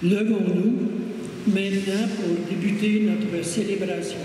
Levons-nous maintenant pour débuter notre célébration.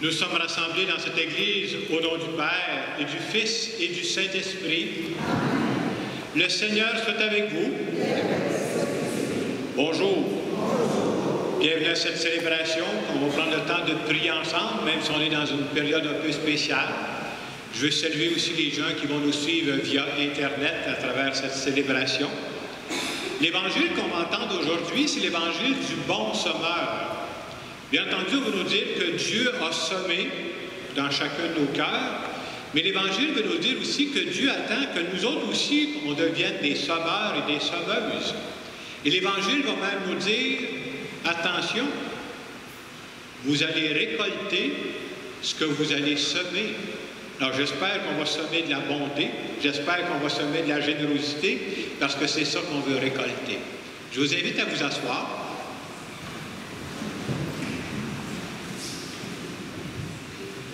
Nous sommes rassemblés dans cette Église au nom du Père et du Fils et du Saint-Esprit. Le Seigneur soit avec vous. Bonjour. Bienvenue à cette célébration. On va prendre le temps de prier ensemble, même si on est dans une période un peu spéciale. Je veux saluer aussi les gens qui vont nous suivre via Internet à travers cette célébration. L'évangile qu'on va entendre aujourd'hui, c'est l'évangile du bon semeur. Bien entendu, on va nous dire que Dieu a semé dans chacun de nos cœurs, mais l'Évangile veut nous dire aussi que Dieu attend que nous autres aussi, on devienne des semeurs et des semeuses. Et l'Évangile va même nous dire, attention, vous allez récolter ce que vous allez semer. Alors j'espère qu'on va semer de la bonté, j'espère qu'on va semer de la générosité, parce que c'est ça qu'on veut récolter. Je vous invite à vous asseoir.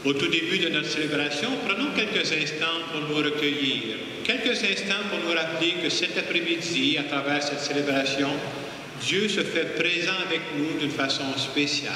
Au tout début de notre célébration, prenons quelques instants pour nous recueillir, quelques instants pour nous rappeler que cet après-midi, à travers cette célébration, Dieu se fait présent avec nous d'une façon spéciale.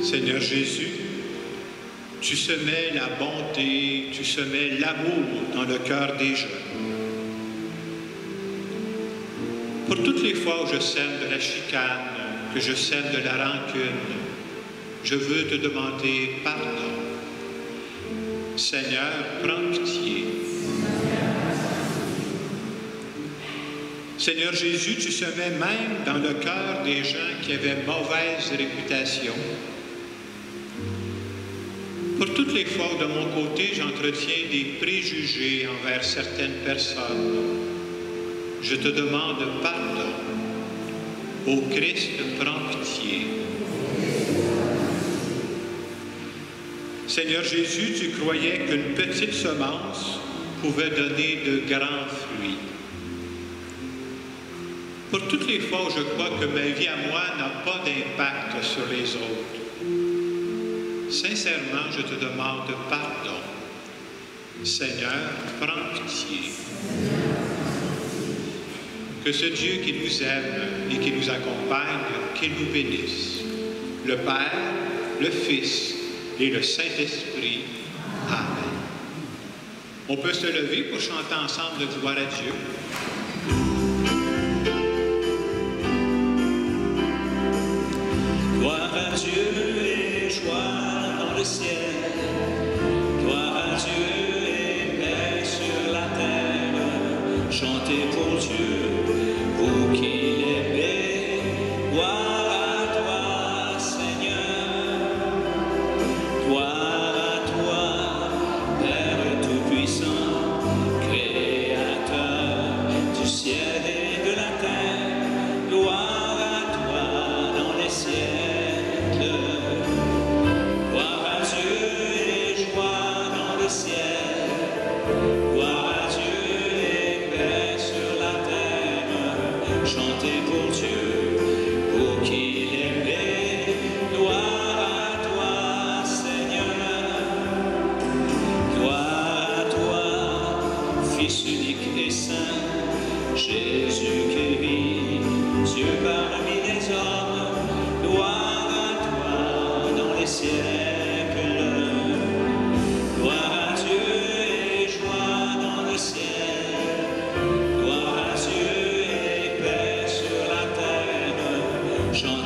Seigneur Jésus, tu semais la bonté, tu semais l'amour dans le cœur des gens. Pour toutes les fois où je sème de la chicane, que je sème de la rancune, je veux te demander pardon. Seigneur, prends pitié. Seigneur Jésus, tu semais même dans le cœur des gens qui avaient mauvaise réputation. Pour toutes les fois où de mon côté j'entretiens des préjugés envers certaines personnes, je te demande pardon. Ô Christ, prends pitié. Seigneur Jésus, tu croyais qu'une petite semence pouvait donner de grands fruits. Pour toutes les fois où je crois que ma vie à moi n'a pas d'impact sur les autres, sincèrement, je te demande pardon. Seigneur, prends pitié. Que ce Dieu qui nous aime et qui nous accompagne, qu'il nous bénisse. Le Père, le Fils et le Saint-Esprit. Amen. On peut se lever pour chanter ensemble de gloire à Dieu. Gloire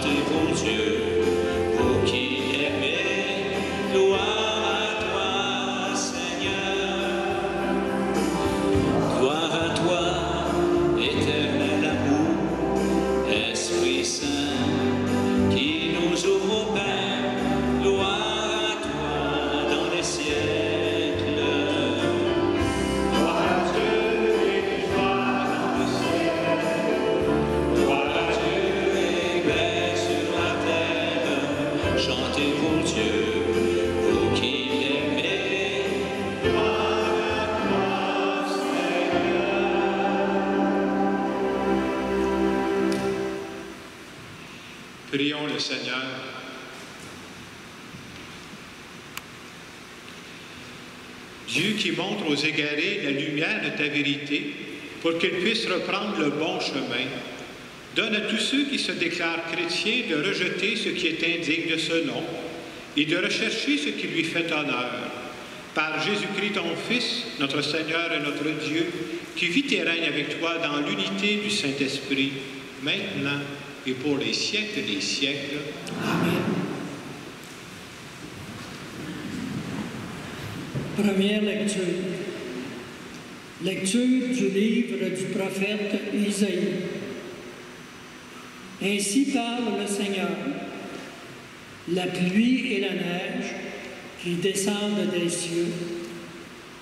Chantez pour Dieu, vous qui l'aimez, gloire à toi, Seigneur. Gloire à toi, éternel amour, Esprit Saint, qui nous ouvre au Père. Gloire à toi dans les siècles. Gloire à Dieu et gloire dans le ciel. Gloire à Dieu et paix sur la terre. Chantez pour Dieu, vous qui l'aimez. Gloire à toi, Seigneur. Prions le Seigneur. Dieu qui montre aux égarés la lumière de ta vérité pour qu'ils puissent reprendre le bon chemin, donne à tous ceux qui se déclarent chrétiens de rejeter ce qui est indigne de ce nom et de rechercher ce qui lui fait honneur. Par Jésus-Christ, ton Fils, notre Seigneur et notre Dieu, qui vit et règne avec toi dans l'unité du Saint-Esprit, maintenant et pour les siècles des siècles. Amen. Première lecture. Lecture du livre du prophète Isaïe. Ainsi parle le Seigneur. La pluie et la neige qui descendent des cieux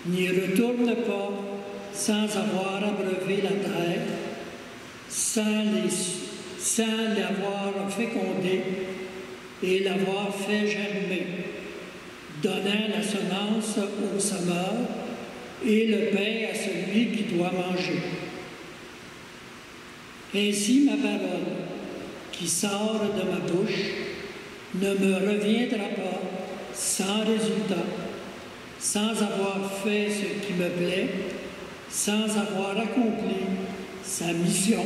n'y retournent pas sans avoir abreuvé la terre, sans l'avoir fécondée et l'avoir fait germer, donnant la semence au semeur et le pain à celui qui doit manger. Ainsi ma parole, qui sort de ma bouche, ne me reviendra pas sans résultat, sans avoir fait ce qui me plaît, sans avoir accompli sa mission.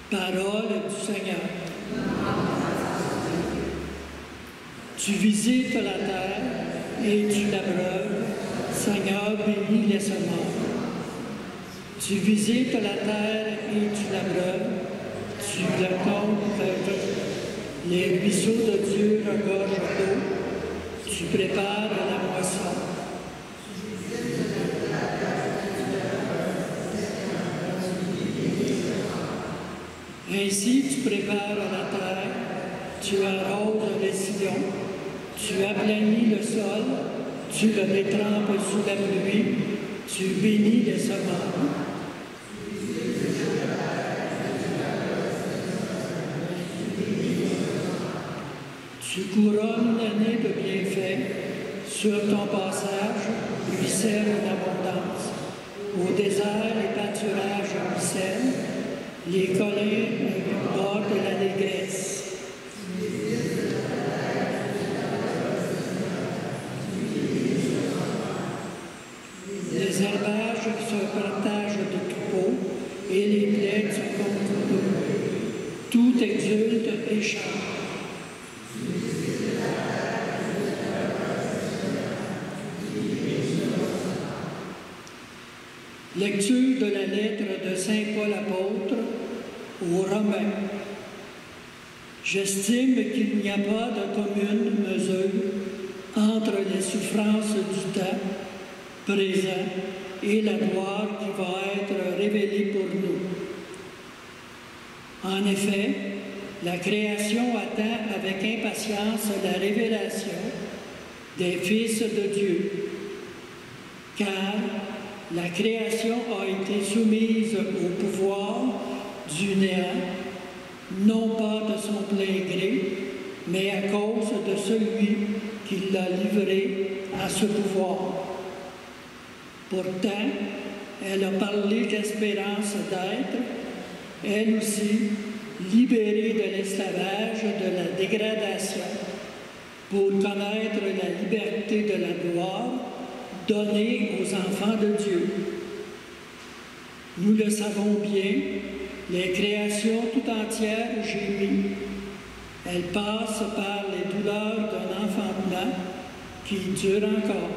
Parole du Seigneur. Tu visites la terre et tu l'abreuves. Seigneur, bénis les semences. Tu visites la terre et tu l'abreuves. Tu la combles. Les ruisseaux de Dieu regorgent d'eau. Tu prépares la moisson. Ainsi tu prépares la terre, tu arroses les sillons, tu aplanis le sol, tu le détrempes sous la pluie, tu bénis les semences. Tu couronnes l'année de bienfaits, sur ton passage ruisselle l'abondance. Au désert, les pâturages ruissellent, les collines bordent l'allégresse. Les herbages se partagent de troupeaux et les plaines se concourent. Tout exulte et chante. Lecture de la lettre de Saint Paul apôtre aux Romains. J'estime qu'il n'y a pas de commune mesure entre les souffrances du temps présent et la gloire qui va être révélée pour nous. En effet, la création attend avec impatience la révélation des fils de Dieu, car la création a été soumise au pouvoir du néant, non pas de son plein gré, mais à cause de celui qui l'a livré à ce pouvoir. Pourtant, elle a parlé d'espérance d'être, elle aussi, libérée de l'esclavage de la dégradation, pour connaître la liberté de la gloire donnée aux enfants de Dieu. Nous le savons bien, les créations tout entières gémissent. Elles passent par les douleurs d'un enfantement qui dure encore.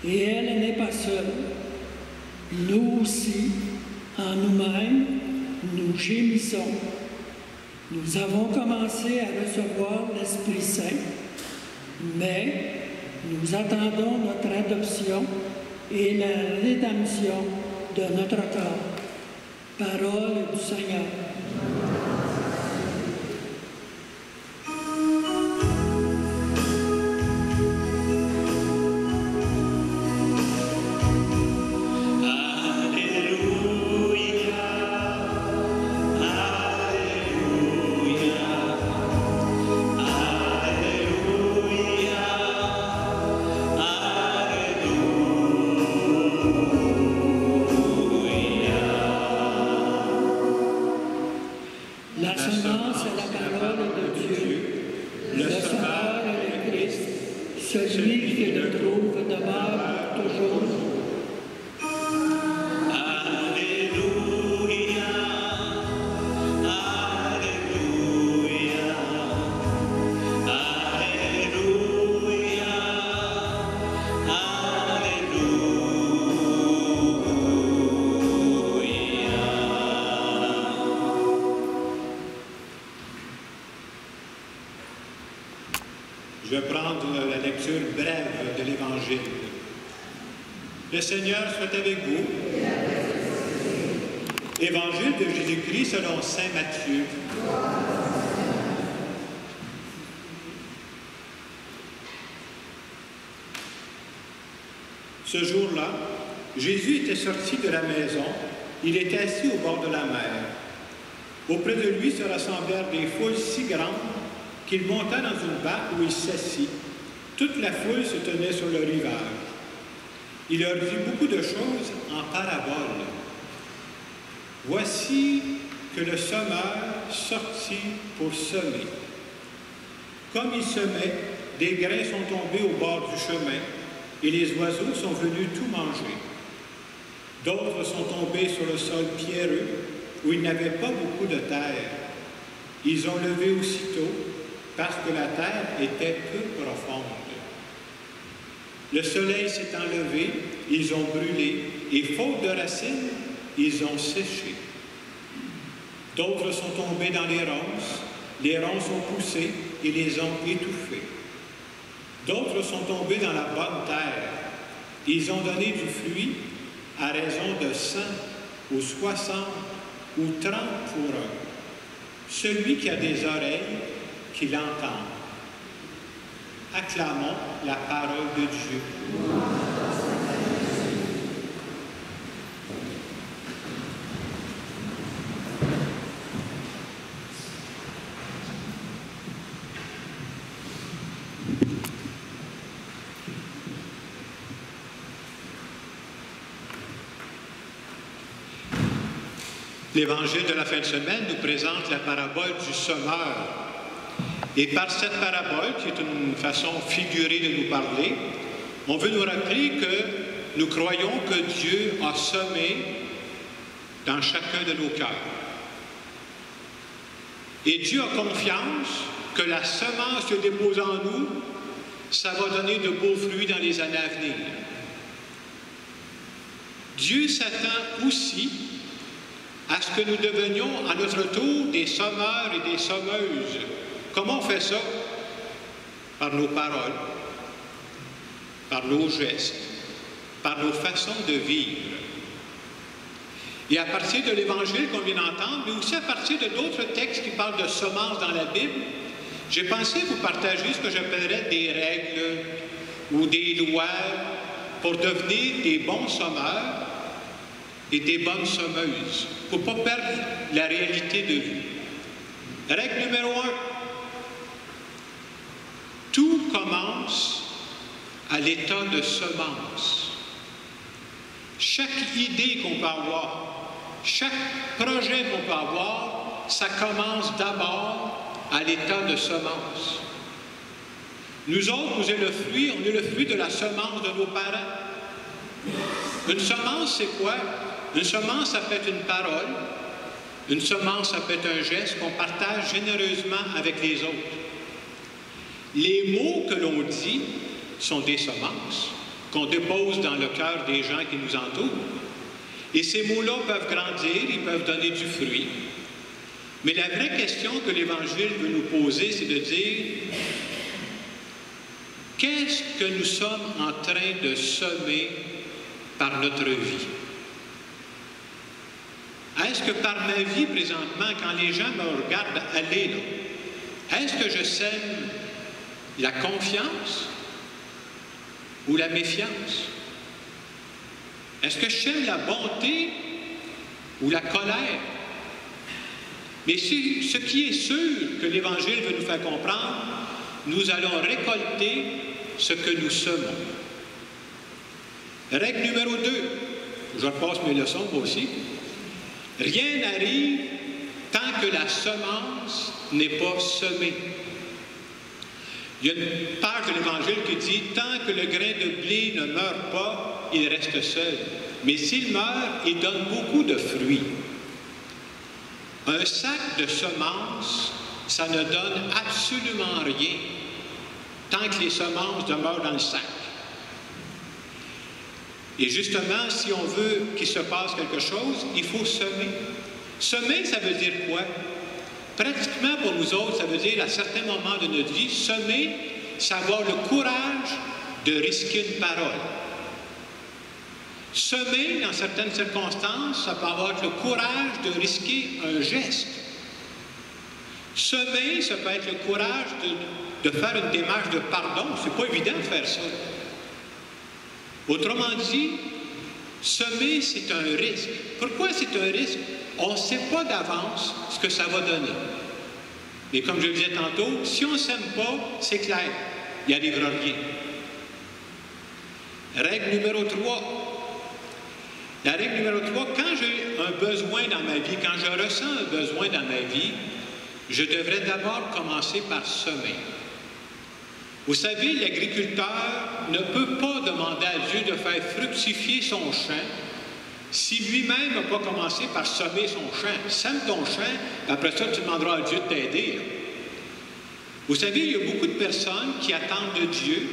Et elle n'est pas seule. Nous aussi, en nous-mêmes, nous gémissons. Nous avons commencé à recevoir l'Esprit Saint, mais nous attendons notre adoption et la rédemption de notre corps. Parole du Seigneur. La semence est la parole de Dieu, le Sauveur est le Christ, celui qui le trouve demeure pour toujours. Je vais prendre la lecture brève de l'Évangile. Le Seigneur soit avec vous. Évangile de Jésus-Christ selon saint Matthieu. Ce jour-là, Jésus était sorti de la maison. Il était assis au bord de la mer. Auprès de lui se rassemblèrent des foules si grandes qu'il monta dans une barque où il s'assit. Toute la foule se tenait sur le rivage. Il leur dit beaucoup de choses en paraboles. Voici que le semeur sortit pour semer. Comme il semait, des grains sont tombés au bord du chemin, et les oiseaux sont venus tout manger. D'autres sont tombés sur le sol pierreux, où il n'avait pas beaucoup de terre. Ils ont levé aussitôt, parce que la terre était peu profonde. Le soleil s'étant levé, ils ont brûlé, et faute de racines, ils ont séché. D'autres sont tombés dans les ronces ont poussé et les ont étouffés. D'autres sont tombés dans la bonne terre, ils ont donné du fruit à raison de 100 ou 60 ou 30 pour un. Celui qui a des oreilles, qu'il entende. Acclamons la parole de Dieu. L'Évangile de la fin de semaine nous présente la parabole du semeur. Et par cette parabole, qui est une façon figurée de nous parler, on veut nous rappeler que nous croyons que Dieu a semé dans chacun de nos cœurs. Et Dieu a confiance que la semence qu'il dépose en nous, ça va donner de beaux fruits dans les années à venir. Dieu s'attend aussi à ce que nous devenions à notre tour des semeurs et des semeuses. Comment on fait ça? Par nos paroles, par nos gestes, par nos façons de vivre. Et à partir de l'Évangile qu'on vient d'entendre, mais aussi à partir de d'autres textes qui parlent de semences dans la Bible, j'ai pensé vous partager ce que j'appellerais des règles ou des lois pour devenir des bons semeurs et des bonnes semeuses, pour ne pas perdre la réalité de vue. Règle numéro 1. Tout commence à l'état de semence. Chaque idée qu'on peut avoir, chaque projet qu'on peut avoir, ça commence d'abord à l'état de semence. Nous autres, on est le fruit de la semence de nos parents. Une semence, c'est quoi? Une semence, ça peut être une parole. Une semence, ça peut être un geste qu'on partage généreusement avec les autres. Les mots que l'on dit sont des semences qu'on dépose dans le cœur des gens qui nous entourent. Et ces mots-là peuvent grandir, ils peuvent donner du fruit. Mais la vraie question que l'Évangile veut nous poser, c'est de dire, qu'est-ce que nous sommes en train de semer par notre vie? Est-ce que par ma vie présentement, quand les gens me regardent aller là, est-ce que je sème la confiance ou la méfiance? Est-ce que je sème la bonté ou la colère? Mais ce qui est sûr que l'Évangile veut nous faire comprendre, nous allons récolter ce que nous semons. Règle numéro 2, je repasse mes leçons moi aussi. Rien n'arrive tant que la semence n'est pas semée. Il y a une page de l'Évangile qui dit « Tant que le grain de blé ne meurt pas, il reste seul. Mais s'il meurt, il donne beaucoup de fruits. » Un sac de semences, ça ne donne absolument rien tant que les semences demeurent dans le sac. Et justement, si on veut qu'il se passe quelque chose, il faut semer. Semer, ça veut dire quoi? Pratiquement pour nous autres, ça veut dire à certains moments de notre vie, semer, c'est avoir le courage de risquer une parole. Semer, dans certaines circonstances, ça peut avoir le courage de risquer un geste. Semer, ça peut être le courage de faire une démarche de pardon. C'est pas évident de faire ça. Autrement dit, semer, c'est un risque. Pourquoi c'est un risque? On ne sait pas d'avance ce que ça va donner. Mais comme je le disais tantôt, si on ne sème pas, c'est clair, il n'y arrivera rien. Règle numéro 3. La règle numéro 3, quand j'ai un besoin dans ma vie, quand je ressens un besoin dans ma vie, je devrais d'abord commencer par semer. Vous savez, l'agriculteur ne peut pas demander à Dieu de faire fructifier son champ si lui-même n'a pas commencé par semer son champ. Sème ton champ, après ça, tu demanderas à Dieu de t'aider. Vous savez, il y a beaucoup de personnes qui attendent de Dieu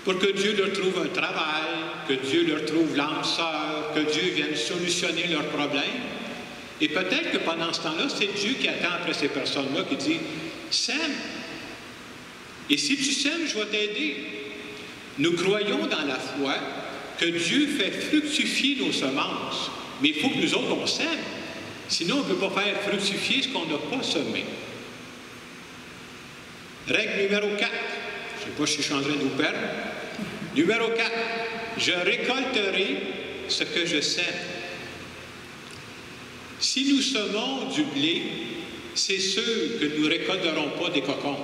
pour que Dieu leur trouve un travail, que Dieu leur trouve l'âme sœur, que Dieu vienne solutionner leurs problèmes. Et peut-être que pendant ce temps-là, c'est Dieu qui attend après ces personnes-là, qui dit « Sème. Et si tu sèmes, je vais t'aider. » Nous croyons dans la foi que Dieu fait fructifier nos semences. Mais il faut que nous autres, on sème. Sinon, on ne peut pas faire fructifier ce qu'on n'a pas semé. Règle numéro 4. Je ne sais pas si je suis en train de vous perdre. Numéro 4. Je récolterai ce que je sème. Si nous semons du blé, c'est sûr que nous ne récolterons pas des cocons.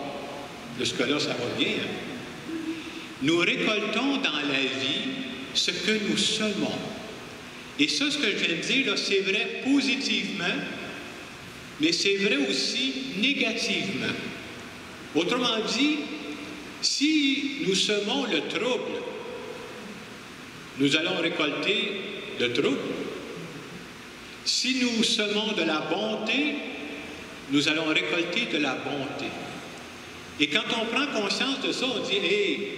Jusque-là, ça va bien. Hein? Nous récoltons dans la vie ce que nous semons. Et ça, ce que je viens de dire, là, c'est vrai positivement, mais c'est vrai aussi négativement. Autrement dit, si nous semons le trouble, nous allons récolter le trouble. Si nous semons de la bonté, nous allons récolter de la bonté. Et quand on prend conscience de ça, on dit « Hey,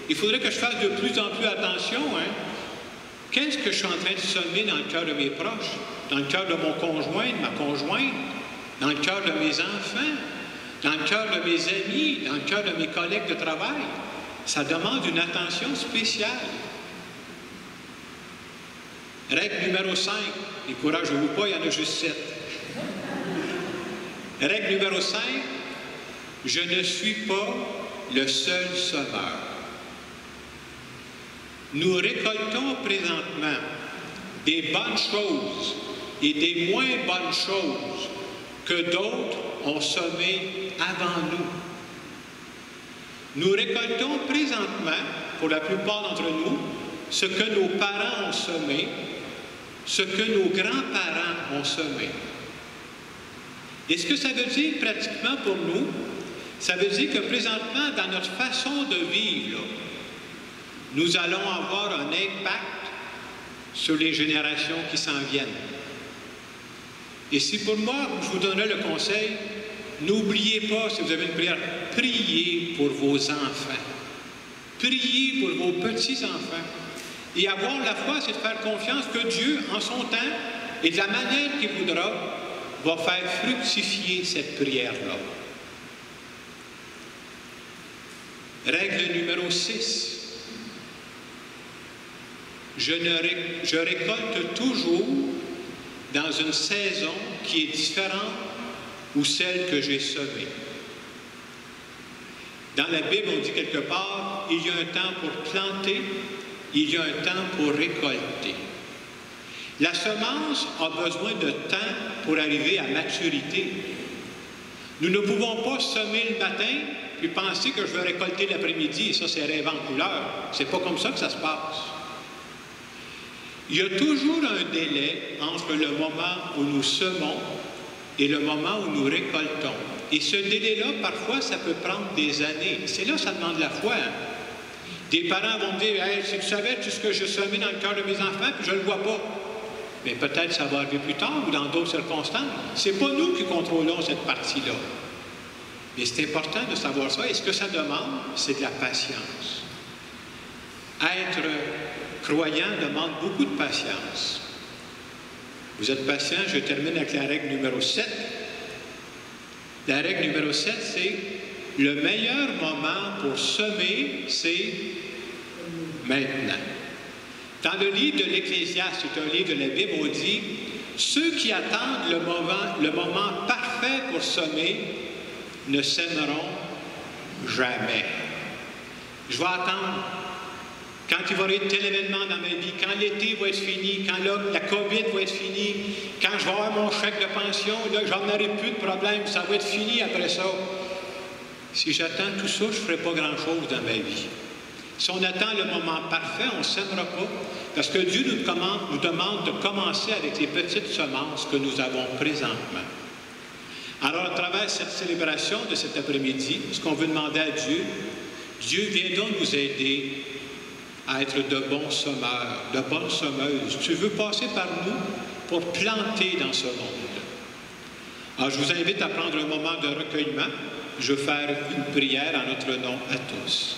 il faudrait que je fasse de plus en plus attention. Hein? Qu'est-ce que je suis en train de semer dans le cœur de mes proches, dans le cœur de mon conjoint, de ma conjointe, dans le cœur de mes enfants, dans le cœur de mes amis, dans le cœur de mes collègues de travail? Ça demande une attention spéciale. Règle numéro 5. Découragez-vous pas, il y en a juste 7. Règle numéro 5. Je ne suis pas le seul semeur. Nous récoltons présentement des bonnes choses et des moins bonnes choses que d'autres ont semé avant nous. Nous récoltons présentement, pour la plupart d'entre nous, ce que nos parents ont semé, ce que nos grands-parents ont semé. Et ce que ça veut dire pratiquement pour nous, ça veut dire que présentement, dans notre façon de vivre, là, nous allons avoir un impact sur les générations qui s'en viennent. Et si pour moi, je vous donnerais le conseil, n'oubliez pas, si vous avez une prière, priez pour vos enfants. Priez pour vos petits-enfants. Et avoir la foi, c'est de faire confiance que Dieu, en son temps, et de la manière qu'il voudra, va faire fructifier cette prière-là. Règle numéro 6. Je récolte toujours dans une saison qui est différente ou celle que j'ai semée. Dans la Bible, on dit quelque part, il y a un temps pour planter, il y a un temps pour récolter. La semence a besoin de temps pour arriver à maturité. Nous ne pouvons pas semer le matin puis penser que je vais récolter l'après-midi, et ça c'est rêve en couleur. C'est pas comme ça que ça se passe. Il y a toujours un délai entre le moment où nous semons et le moment où nous récoltons. Et ce délai-là, parfois, ça peut prendre des années. C'est là que ça demande la foi. Hein? Des parents vont me dire, hey, si tu savais tout ce que je semais dans le cœur de mes enfants, puis je ne le vois pas. Mais peut-être ça va arriver plus tard ou dans d'autres circonstances. Ce n'est pas nous qui contrôlons cette partie-là. Mais c'est important de savoir ça. Et ce que ça demande, c'est de la patience. Être croyant demande beaucoup de patience. Vous êtes patient, je termine avec la règle numéro 7. La règle numéro 7, c'est le meilleur moment pour semer, c'est maintenant. Dans le livre de l'Ecclésiaste, c'est un livre de la Bible, on dit « Ceux qui attendent le moment parfait pour semer ne sèmeront jamais. » Je vais attendre quand il va y avoir tel événement dans ma vie, quand l'été va être fini, quand la COVID va être finie, quand je vais avoir mon chèque de pension, là, j'en aurai plus de problème, ça va être fini après ça. Si j'attends tout ça, je ne ferai pas grand-chose dans ma vie. Si on attend le moment parfait, on ne sèmera pas, parce que Dieu nous demande de commencer avec les petites semences que nous avons présentement. Alors, à travers cette célébration de cet après-midi, ce qu'on veut demander à Dieu, Dieu vient donc nous aider à être de bons semeurs, de bonnes semeuses. Tu veux passer par nous pour planter dans ce monde. Alors, je vous invite à prendre un moment de recueillement. Je vais faire une prière en notre nom à tous.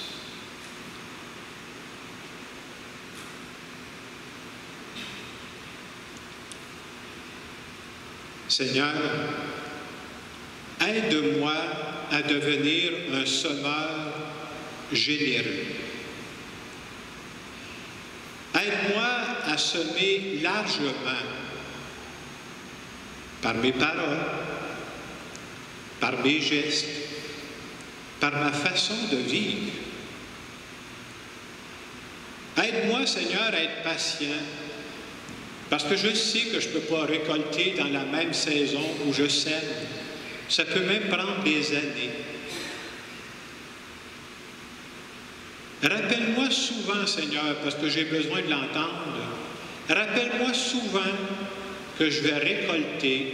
Seigneur, aide-moi à devenir un semeur généreux. Aide-moi à semer largement par mes paroles, par mes gestes, par ma façon de vivre. Aide-moi, Seigneur, à être patient, parce que je sais que je ne peux pas récolter dans la même saison où je sème. Ça peut même prendre des années. Rappelle-moi souvent, Seigneur, parce que j'ai besoin de l'entendre, rappelle-moi souvent que je vais récolter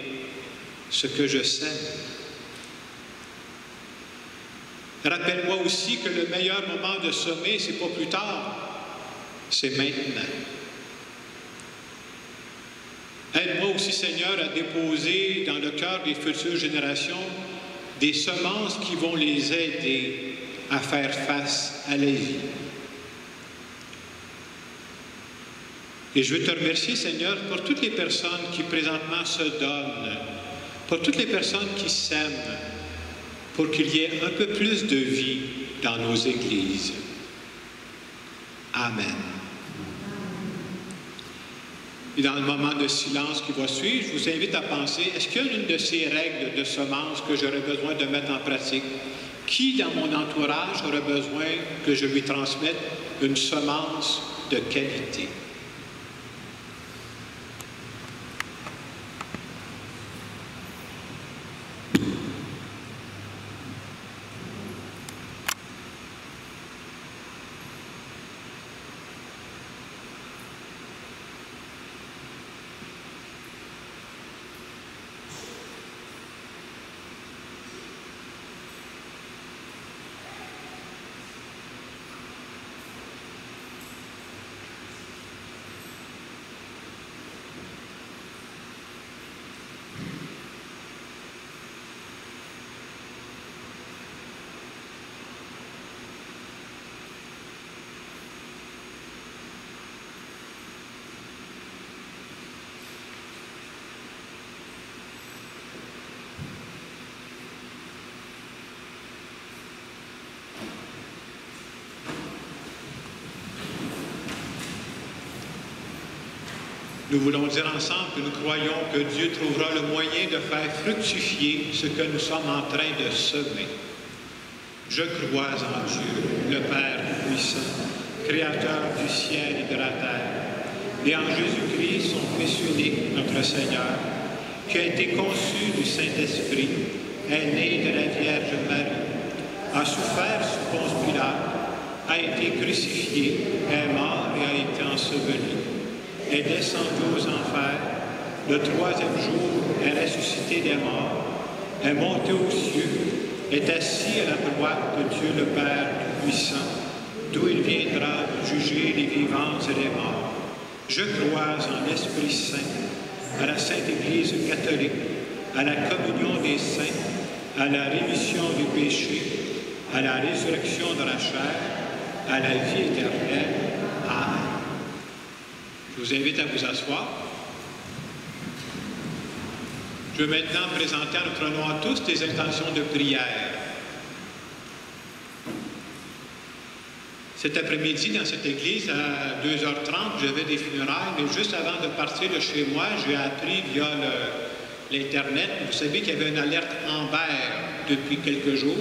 ce que je sème. Rappelle-moi aussi que le meilleur moment de semer, ce n'est pas plus tard, c'est maintenant. Aide-moi aussi, Seigneur, à déposer dans le cœur des futures générations des semences qui vont les aider à faire face à la vie. Et je veux te remercier, Seigneur, pour toutes les personnes qui présentement se donnent, pour toutes les personnes qui s'aiment, pour qu'il y ait un peu plus de vie dans nos églises. Amen. Et dans le moment de silence qui va suivre, je vous invite à penser, est-ce qu'il y a une de ces règles de semences que j'aurais besoin de mettre en pratique? Qui dans mon entourage aurait besoin que je lui transmette une semence de qualité? Nous voulons dire ensemble que nous croyons que Dieu trouvera le moyen de faire fructifier ce que nous sommes en train de semer. Je crois en Dieu, le Père puissant, Créateur du ciel et de la terre, et en Jésus-Christ, son Fils unique, notre Seigneur, qui a été conçu du Saint-Esprit, est né de la Vierge Marie, a souffert sous Ponce Pilate, a été crucifié, est mort et a été enseveli, est descendu aux enfers, le troisième jour est ressuscité des morts, est monté aux cieux, est assis à la droite de Dieu le Père Tout-Puissant, d'où il viendra juger les vivants et les morts. Je crois en l'Esprit Saint, à la Sainte Église catholique, à la communion des saints, à la rémission du péché, à la résurrection de la chair, à la vie éternelle. Amen. Je vous invite à vous asseoir. Je veux maintenant présenter à notre nom à tous des intentions de prière. Cet après-midi, dans cette église, à 2h30, j'avais des funérailles, mais juste avant de partir de chez moi, j'ai appris via l'Internet, vous savez qu'il y avait une alerte Amber depuis quelques jours,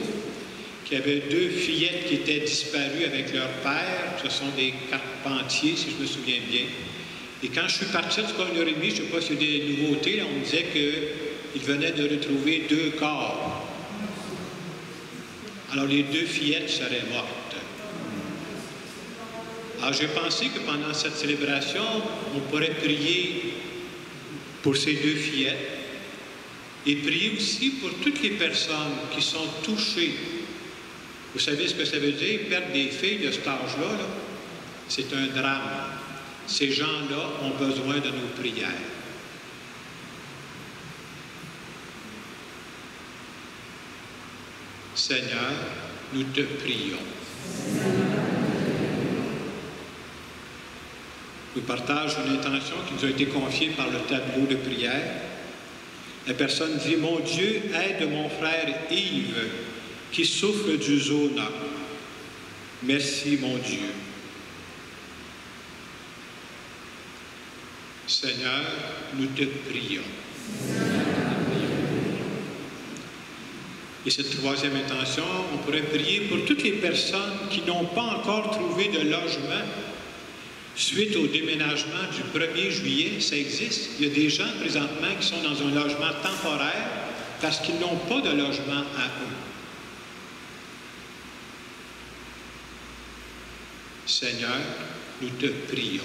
qu'il y avait 2 fillettes qui étaient disparues avec leur père. Ce sont des carpentiers, si je me souviens bien. Et quand je suis parti, c'est pas 1h30, je ne sais pas s'il y a des nouveautés, là, on me disait qu'ils venaient de retrouver 2 corps. Alors les 2 fillettes seraient mortes. Alors j'ai pensé que pendant cette célébration, on pourrait prier pour ces 2 fillettes et prier aussi pour toutes les personnes qui sont touchées. Vous savez ce que ça veut dire, perdre des filles de cet âge-là, là? C'est un drame. Ces gens-là ont besoin de nos prières. Seigneur, nous te prions. Nous partageons une intention qui nous a été confiée par le tableau de prière. La personne dit, « Mon Dieu, aide mon frère Yves, qui souffre du zona. Merci, mon Dieu. » Seigneur, nous te prions. Et cette troisième intention, on pourrait prier pour toutes les personnes qui n'ont pas encore trouvé de logement suite au déménagement du 1er juillet. Ça existe. Il y a des gens présentement qui sont dans un logement temporaire parce qu'ils n'ont pas de logement à eux. Seigneur, nous te prions.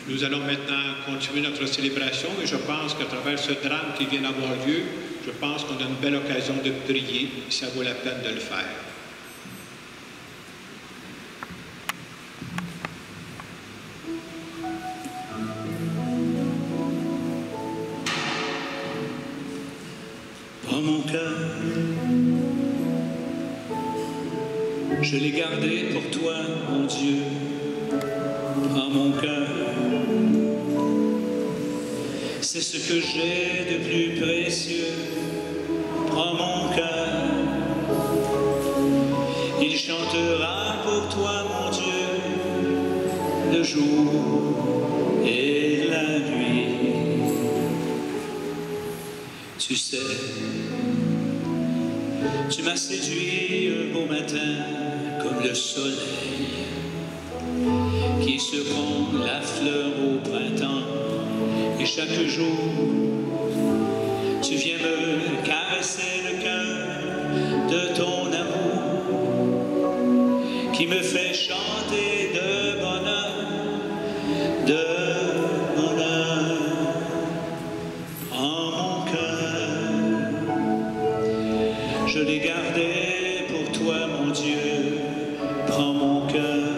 Nous allons maintenant continuer notre célébration et je pense qu'à travers ce drame qui vient d'avoir lieu, je pense qu'on a une belle occasion de prier et ça vaut la peine de le faire. Prends mon cœur, je l'ai gardé pour toi, mon Dieu. Prends mon cœur, c'est ce que j'ai de plus précieux. Prends mon cœur, il chantera pour toi, mon Dieu, le jour et la nuit. Tu sais, tu m'as séduit un beau matin comme le soleil qui seconde la fleur au printemps. Et chaque jour, tu viens me caresser le cœur de ton amour qui me fait chanter de bonheur, de bonheur. Prends mon cœur, je l'ai gardé pour toi, mon Dieu. Prends mon cœur,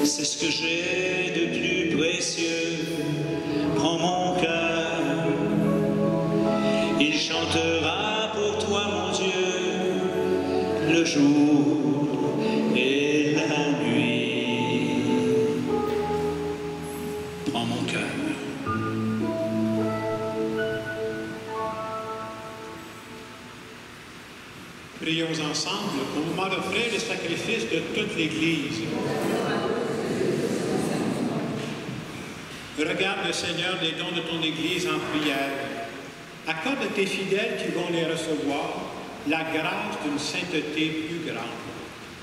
c'est ce que j'ai de plus précieux. Prends mon cœur, il chantera pour toi, mon Dieu, le jour et la nuit. Prends mon cœur. Prions ensemble au moment d'offrir le sacrifice de toute l'Église. Regarde, Seigneur, les dons de ton Église en prière. Accorde à tes fidèles qui vont les recevoir la grâce d'une sainteté plus grande.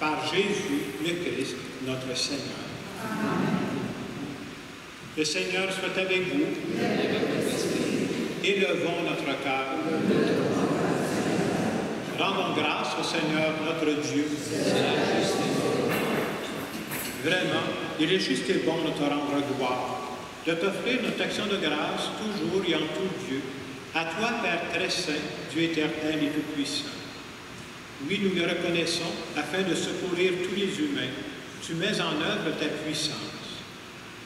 Par Jésus le Christ, notre Seigneur. Amen. Le Seigneur soit avec vous. Élevons notre cœur. Rendons grâce au Seigneur notre Dieu. Vraiment, il est juste et bon de te rendre gloire, de t'offrir notre action de grâce toujours et en tout Dieu, à toi, Père très saint, Dieu éternel et tout-puissant. Oui, nous le reconnaissons, afin de secourir tous les humains, tu mets en œuvre ta puissance.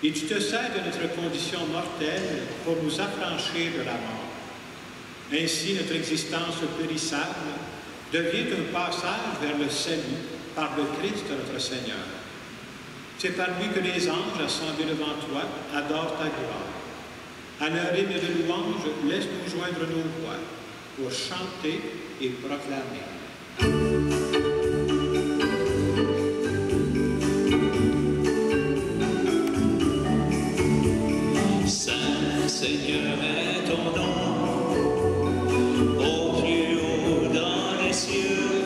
Et tu te sers de notre condition mortelle pour nous affranchir de la mort. Ainsi, notre existence périssable devient un passage vers le salut par le Christ notre Seigneur. C'est par lui que les anges assemblés devant toi adorent ta gloire. À leur hymne de louange, laisse-nous joindre nos voix pour chanter et proclamer. Saint Seigneur est ton nom, au plus haut dans les cieux.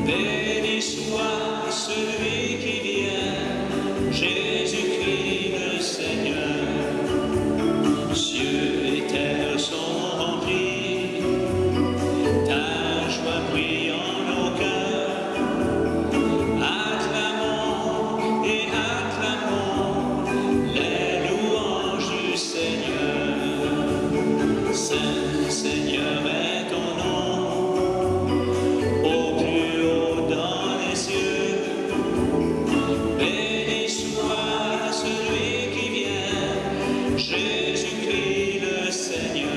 Béni soit celui qui vient, Jésus-Christ le Seigneur. Cieux et terre sont remplis, ta joie brille en nos cœurs. Acclamons et acclamons les louanges du Seigneur. Saint Seigneur est ton nom, au plus haut dans les cieux. Béni soit celui qui vient, Jésus-Christ le Seigneur.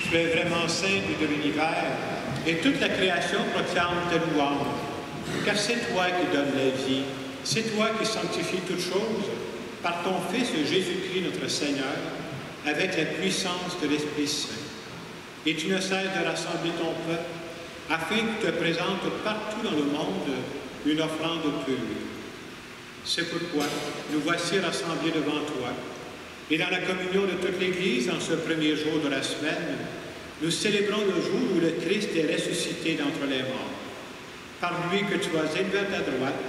Tu es vraiment saint de l'univers, et toute la création proclame ta louange. Car c'est toi qui donnes la vie, c'est toi qui sanctifies toutes choses, par ton Fils Jésus-Christ notre Seigneur, avec la puissance de l'Esprit Saint. Et tu ne cesses de rassembler ton peuple, afin qu'il te présente partout dans le monde une offrande pure. C'est pourquoi nous voici rassemblés devant toi. Et dans la communion de toute l'Église, en ce premier jour de la semaine, nous célébrons le jour où le Christ est ressuscité d'entre les morts. Par lui que tu as élevé à ta droite,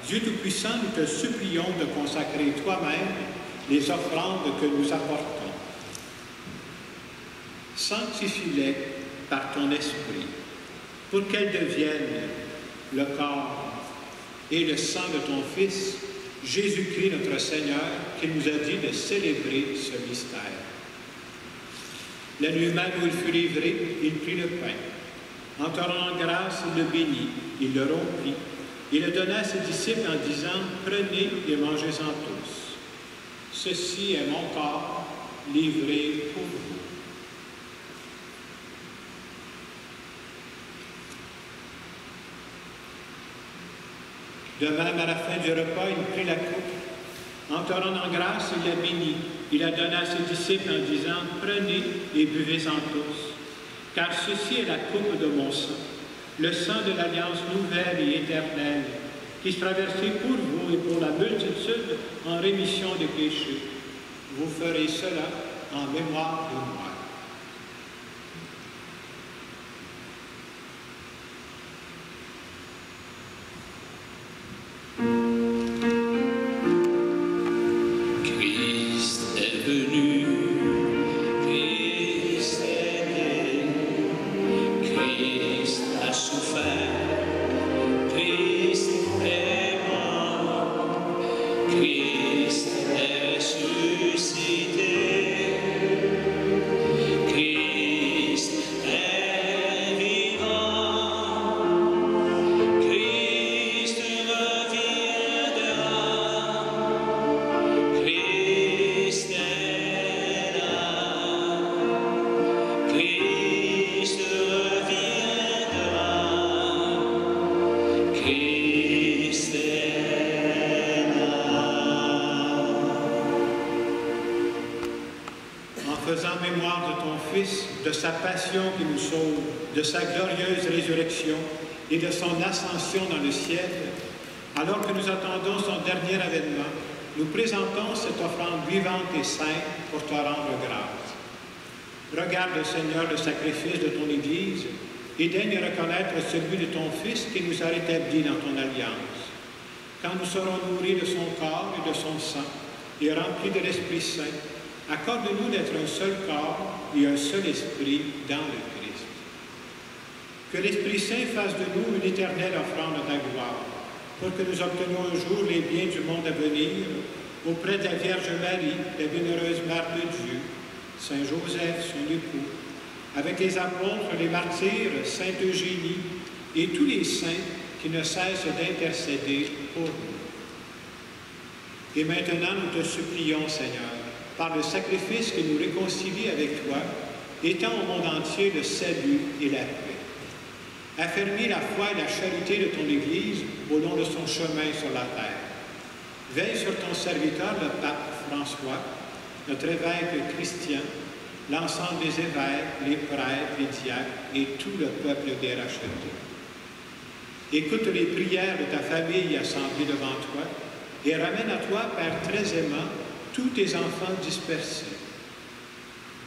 Dieu Tout-Puissant, nous te supplions de consacrer toi-même les offrandes que nous apportons. Sanctifie-les par ton esprit, pour qu'elles deviennent le corps et le sang de ton Fils, Jésus-Christ notre Seigneur, qui nous a dit de célébrer ce mystère. La nuit même où il fut livré, il prit le pain. En te rendant grâce, il le bénit, il le rompit, il le donna à ses disciples en disant « Prenez et mangez-en tous. Ceci est mon corps livré pour vous. » De même, à la fin du repas, il prit la coupe. En te rendant grâce, il la bénit. Il la donna à ses disciples en disant « Prenez et buvez-en tous, car ceci est la coupe de mon sang, le sang de l'alliance nouvelle et éternelle, qui sera versé pour vous et pour la multitude en rémission des péchés. Vous ferez cela en mémoire de moi. » Christ est ressuscité. de sa passion qui nous sauve, de sa glorieuse résurrection et de son ascension dans le ciel, alors que nous attendons son dernier avènement, nous présentons cette offrande vivante et sainte pour te rendre grâce. Regarde, Seigneur, le sacrifice de ton Église et daigne reconnaître celui de ton Fils qui nous a rétablis dans ton alliance. Quand nous serons nourris de son corps et de son sang et remplis de l'Esprit Saint, accorde-nous d'être un seul corps et un seul esprit dans le Christ. Que l'Esprit Saint fasse de nous une éternelle offrande à ta gloire, pour que nous obtenions un jour les biens du monde à venir, auprès de la Vierge Marie, la bienheureuse Mère de Dieu, Saint Joseph, son époux, avec les apôtres, les martyrs, Sainte Eugénie et tous les saints qui ne cessent d'intercéder pour nous. Et maintenant, nous te supplions, Seigneur, par le sacrifice qui nous réconcilie avec toi, étends au monde entier le salut et la paix. Affermis la foi et la charité de ton Église au long de son chemin sur la terre. Veille sur ton serviteur, le pape François, notre évêque Christian, l'ensemble des évêques, les prêtres, les diacres et tout le peuple des rachetés. Écoute les prières de ta famille assemblée devant toi et ramène à toi, Père très aimant, tous tes enfants dispersés.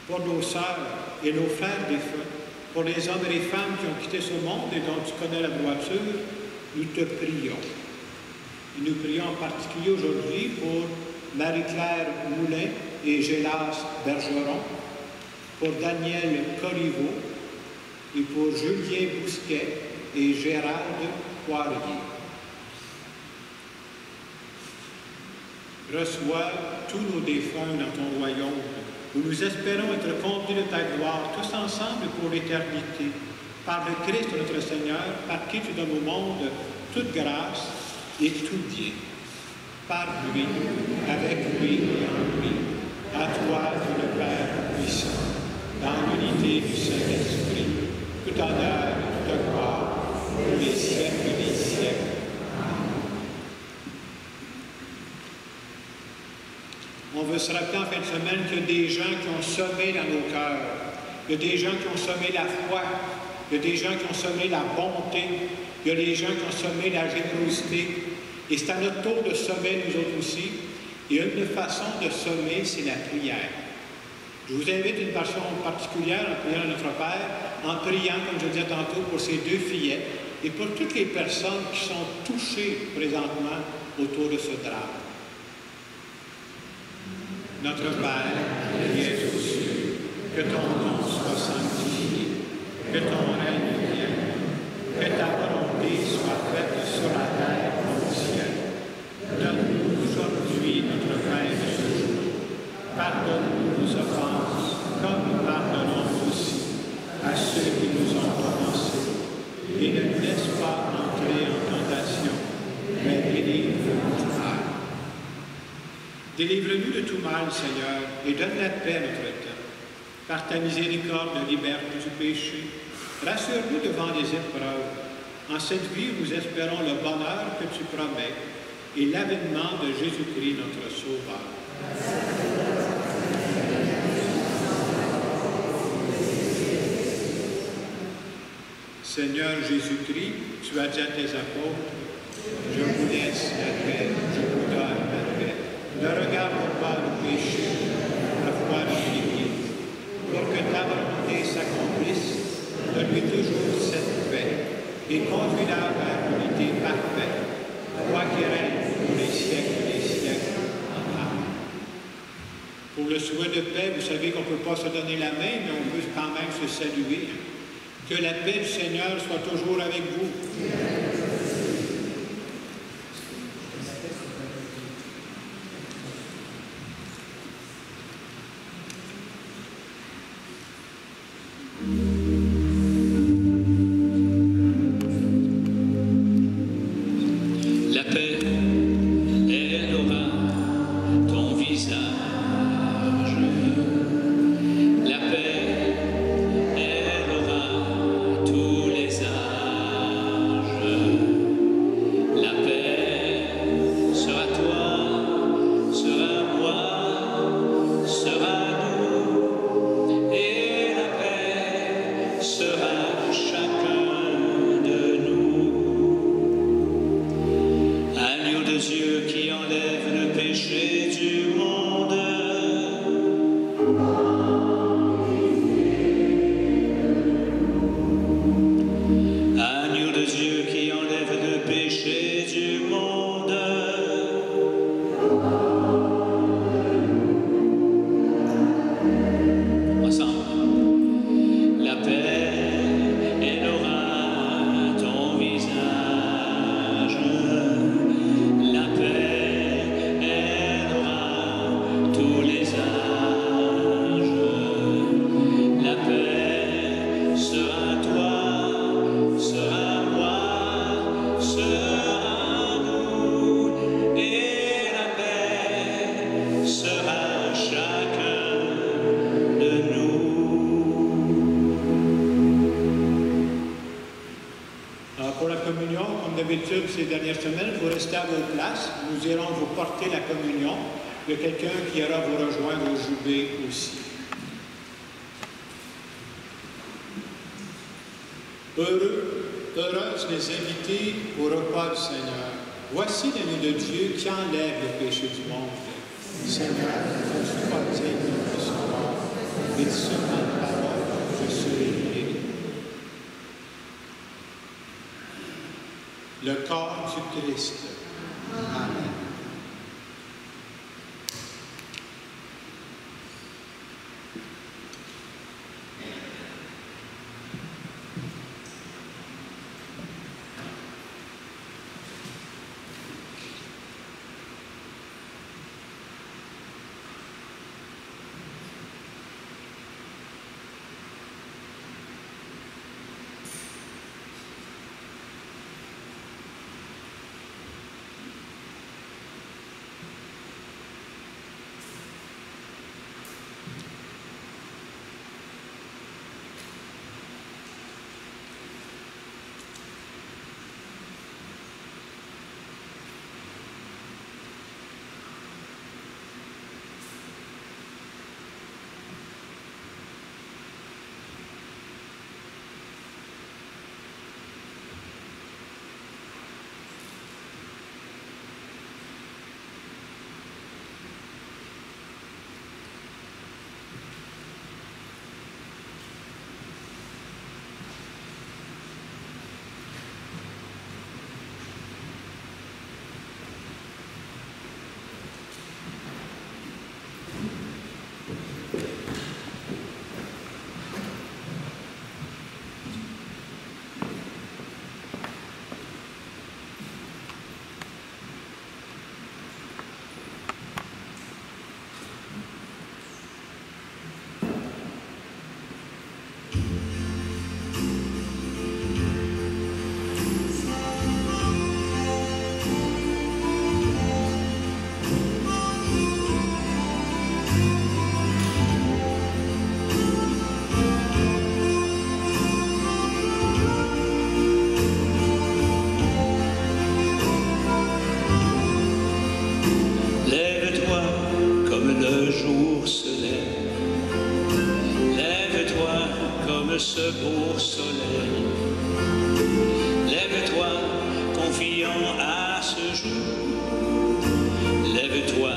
Pour nos sœurs et nos frères défunts, pour les hommes et les femmes qui ont quitté ce monde et dont tu connais la droiture, nous te prions. Et nous prions en particulier aujourd'hui pour Marie-Claire Moulin et Gélas Bergeron, pour Daniel Corriveau et pour Julien Bousquet et Gérald Poirier. Reçois tous nos défunts dans ton royaume, où nous espérons être conduits de ta gloire, tous ensemble pour l'éternité, par le Christ notre Seigneur, par qui tu donnes au monde toute grâce et tout bien. Par lui, avec lui et en lui, à toi, Dieu le Père puissant, dans l'unité du Saint-Esprit, tout honneur et toute gloire, pour les siècles des siècles. On veut se rappeler en fin de semaine qu'il y a des gens qui ont semé dans nos cœurs. Il y a des gens qui ont semé la foi. Il y a des gens qui ont semé la bonté. Il y a des gens qui ont semé la générosité. Et c'est à notre tour de semer, nous autres aussi. Et une façon de semer, c'est la prière. Je vous invite à une façon particulière en priant à notre Père, en priant, comme je disais tantôt, pour ces deux fillettes et pour toutes les personnes qui sont touchées présentement autour de ce drame. Notre Père, qui es aux cieux, que ton nom soit sanctifié, que ton règne vienne, que ta volonté soit faite sur la terre comme au ciel. Donne-nous aujourd'hui notre pain de ce jour. Pardonne-nous nos offenses, comme nous pardonnons aussi à ceux qui nous ont offensés. Et ne nous laisse pas entrer en tentation, mais délivre-nous du mal. Délivre-nous de tout mal, Seigneur, et donne la paix à notre temps. Par ta miséricorde, libère-nous du péché. Rassure-nous devant les épreuves. En cette vie, nous espérons le bonheur que tu promets et l'avènement de Jésus-Christ, notre Sauveur. Seigneur Jésus-Christ, tu as dit à tes apôtres, je vous laisse la paix, je vous donne la paix. Ne regarde pas le péché, la foi dans l'Église. Pour que ta volonté s'accomplisse, donne-lui toujours cette paix et conduis-la vers l'unité parfaite, toi qui règnes pour les siècles des siècles. Amen. Pour le souhait de paix, vous savez qu'on ne peut pas se donner la main, mais on peut quand même se saluer. Que la paix du Seigneur soit toujours avec vous. Tous les âges. d'habitude ces dernières semaines, vous restez à vos places. Nous irons vous porter la communion. Il y a quelqu'un qui ira vous rejoindre au jubé aussi. Heureuses les invités au repas du Seigneur. Voici l'agneau de Dieu qui enlève le péché du monde. Seigneur, je ne suis pas digne de recevoir, mais seulement une parole, je serai guéri. Le corps du Christ. Amen. Ce beau soleil, lève-toi, confiant à ce jour, lève-toi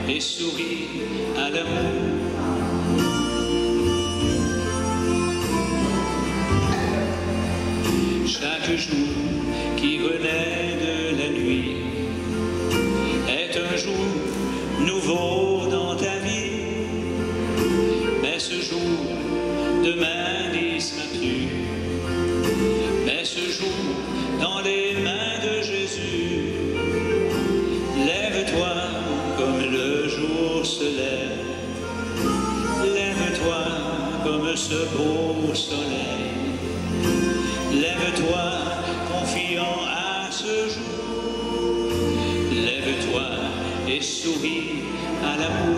et souris à l'amour. Chaque jour qui renaît de la nuit est un jour nouveau dans ta vie, mais ce jour demain mais ce jour dans les mains de Jésus, lève-toi comme le jour se lève, lève-toi comme ce beau soleil, lève-toi confiant à ce jour, lève-toi et souris à l'amour.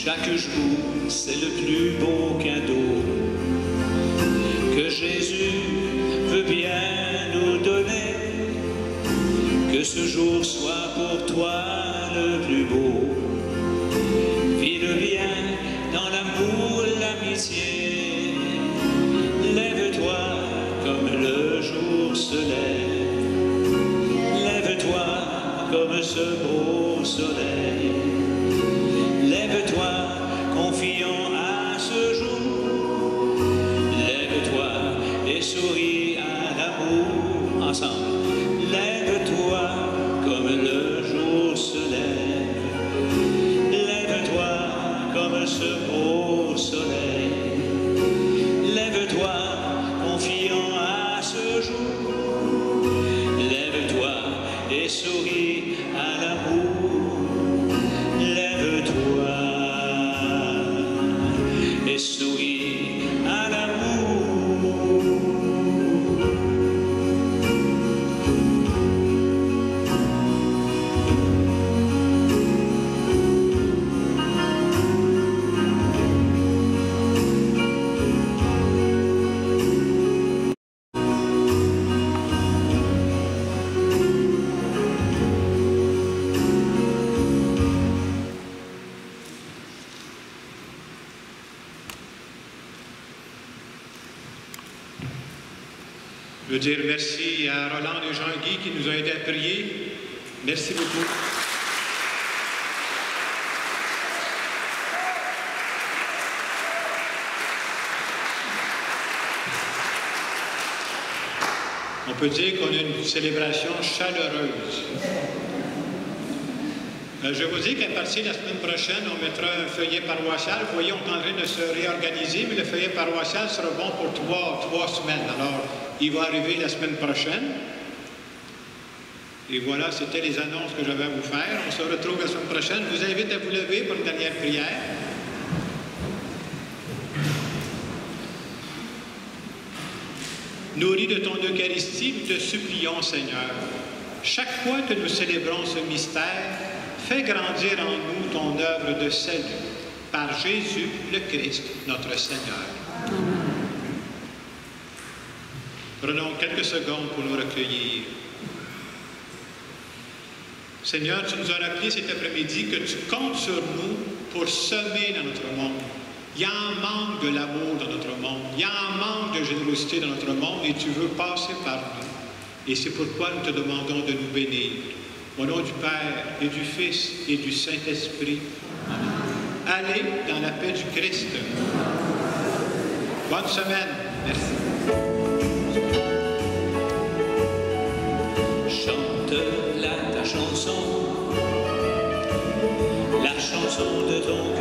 Chaque jour, c'est le plus beau cadeau que Jésus veut bien nous donner. Que ce jour soit pour toi le plus beau. Vis le bien dans l'amour, l'amitié. Lève-toi comme le jour se lève. Lève-toi comme ce beau soleil. Lève-toi, confiant à ce jour. Lève-toi et souris à l'amour. Ensemble. Lève-toi comme le jour se lève. Lève-toi comme ce beau soleil. Lève-toi, confiant à ce jour. Lève-toi et souris à l'amour. Lève-toi et souris à l'amour. Je veux dire merci à Roland et Jean-Guy qui nous ont aidés à prier. Merci beaucoup. On peut dire qu'on a une célébration chaleureuse. Je vous dis qu'à partir de la semaine prochaine, on mettra un feuillet paroissial. Vous voyez, on est en train de se réorganiser, mais le feuillet paroissial sera bon pour trois semaines. Alors, il va arriver la semaine prochaine. Et voilà, c'était les annonces que j'avais à vous faire. On se retrouve la semaine prochaine. Je vous invite à vous lever pour une dernière prière. Nourris de ton Eucharistie, nous te supplions, Seigneur. Chaque fois que nous célébrons ce mystère, fais grandir en nous ton œuvre de salut, par Jésus le Christ, notre Seigneur. Prenons quelques secondes pour nous recueillir. Seigneur, tu nous as rappelé cet après-midi que tu comptes sur nous pour semer dans notre monde. Il y a un manque de l'amour dans notre monde. Il y a un manque de générosité dans notre monde et tu veux passer par nous. Et c'est pourquoi nous te demandons de nous bénir. Au nom du Père et du Fils et du Saint-Esprit. Allez dans la paix du Christ. Bonne semaine. Merci. Chante-la ta chanson, la chanson de ton cœur.